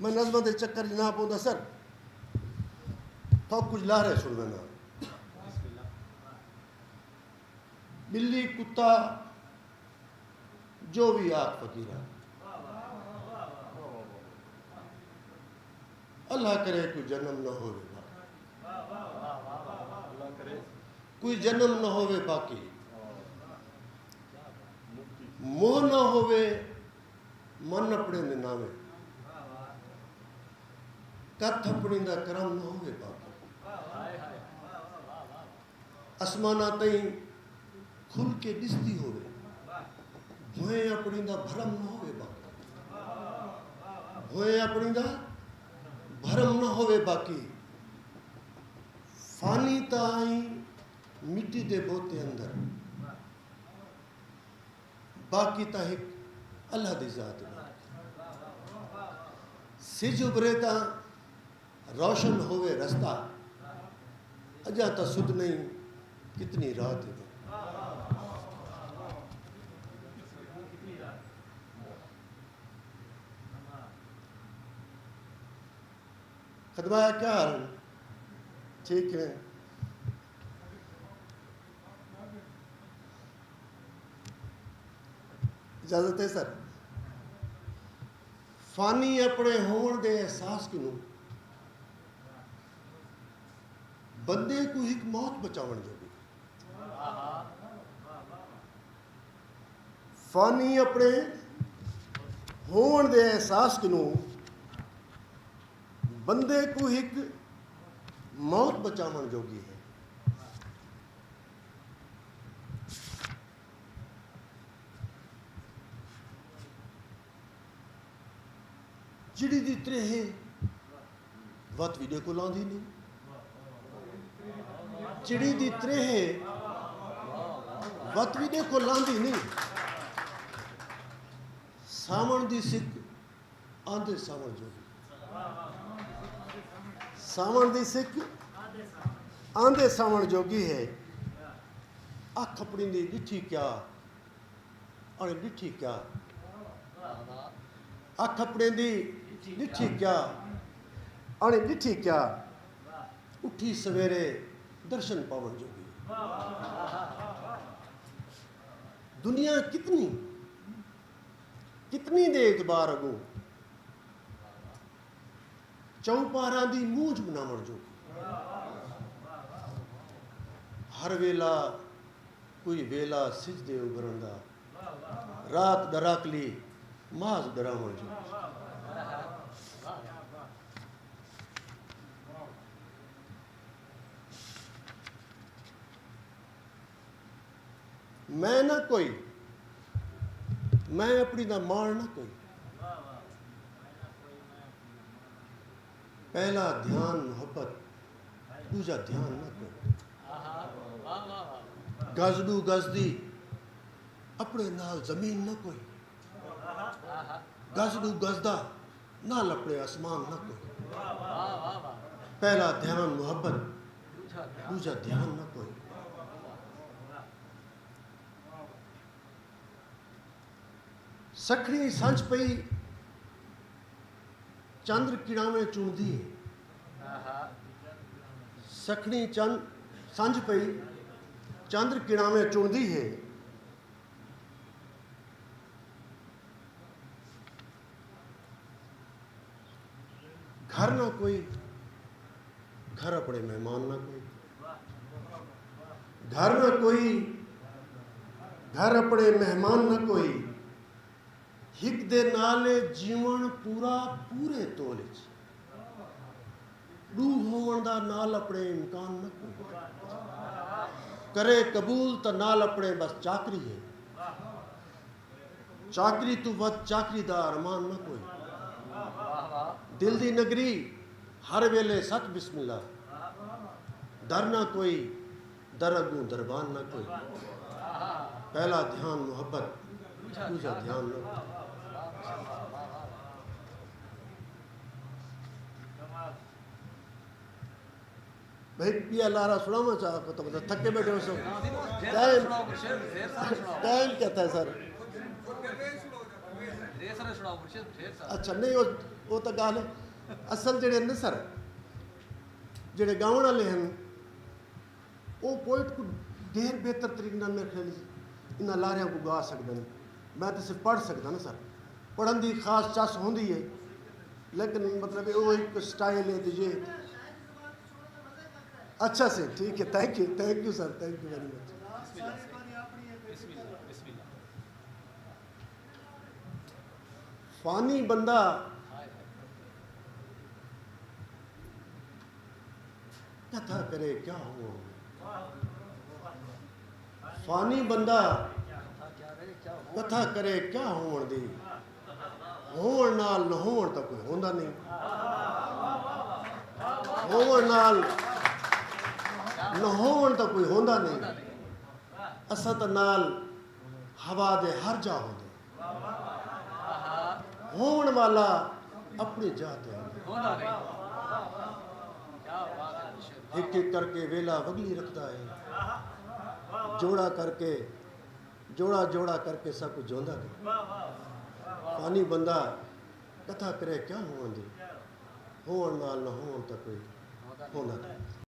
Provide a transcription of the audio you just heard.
मैं नज़म के चक्कर च ना पौंदा सर, तो कुछ ला रहे सुन देना। बिल्ली कुत्ता जो भी आख फकीरा, अल्लाह करे कोई जन्म न होवे, कोई जन्म न होवे बाकी, मोह न होवे मन अपने दे नावे, कथ अपनी दा करम न होवे बाकी, आसमाना तई खुल के दिसती होवे, भोए अपनी दा भरम न होवे बाकी, भोए अपनी दा भरम न होवे बाकी, फानी ताई मिट्टी दे बोते अंदर, बाकी ता एक अल्लाह दी जात है। सिज उभरे ता रोशन होवे रस्ता, अजा ता सुध नहीं कितनी रात है। खदमाया क्या हाल? ठीक है। इजाजत है सर। फानी अपने होण दे एहसास किनू बंदे को एक मौत बचावन जोगी, फानी अपने होण दे एहसास किनू बंदे को एक मौत बचावन जोगी है। चिड़ी दी त्रेह वत भी देखो लांदी नहीं, चिड़ी दी त्रेह वत भी देखो लांदी नहीं, सावण दी सिक आंधे सावण जोगी, सावण दी सिक आंधे सावण जोगी है। अख अपनी दी डिठी क्या और डिठी क्या, अख अपने दी डिठी क्या और डिठी क्या, उठी सवेरे दर्शन पावन जोगी। दुनिया कितनी कितनी दे इतबार अगू चौपारा दी मूंझ बनावन जोगी, हर वेला कोई वेला सिजदे उभरण दा, रात डराकली माज डरावन जोगी। मैं ना कोई, मैं अपनी दा मान ना कोई, पहला ध्यान मोहब्बत दूजा ध्यान ना कोई, गजडू गजदी अपने नाल जमीन ना कोई, गजडू गजदा नाल अपने आसमान ना कोई, पहला ध्यान मोहब्बत दूजा ध्यान ना कोई। सखड़ी संज पई चंद्र किड़ावे चुनदी है, सखड़ी चंद संज पई चंद्र किड़ावे चुनदी है, घर ना कोई, घर अपने मेहमान ना कोई, घर ना कोई, घर अपने मेहमान ना कोई, हिक दे नाले जीवन पूरा पूरे तोले च, रूह होवन दा नाल अपने इम्कान न कोई, करे कबूल तो नाल अपने बस चाकरी है, चाकरी तू वध चाकरी दा अरमान न कोई, दिल दी नगरी हर वेले सच बिस्मिल्लाह, डर ना कोई दर अगू दरबान ना कोई, पहला ध्यान मोहब्बत दूजा ध्यान न। भाई पिया लारा सुनावा चाह को तो मतलब थके बैठे हो सब, टाइम टाइम कहता है सर। सुनाओ मुर्शिद फिर सा अच्छा नहीं वो तो गल असल जेड़े ने सर जेड़े गाउण वाले हैं वो पोइट को ढेर बेहतर तरीके नाल मेरे ख्याल इन्हां लारियां को गा सकते हैं मैं तो सिर्फ पढ़ सकता ना सर पढ़न की खास चस होंदी है लेकिन मतलब वो एक स्टाइल है तो ये अच्छा से ठीक है thank you sir thank you very much Fani बंदा कथा करे क्या हो फानी बंदा कथा करे क्या होण दी होण नाल न होण तो कोई होंदा नहीं होण नाल न होण तो कोई होंदा नहीं असां तो नाल हवा दे हर जा होंदे होण वाला अपनी जात है एक एक करके वेला वगली रखता है जोड़ा जोड़ा करके सब कुछ जोंदा है पानी बंदा कथा करे क्या होण दी होण नाल न होण तो कोई होंदा नहीं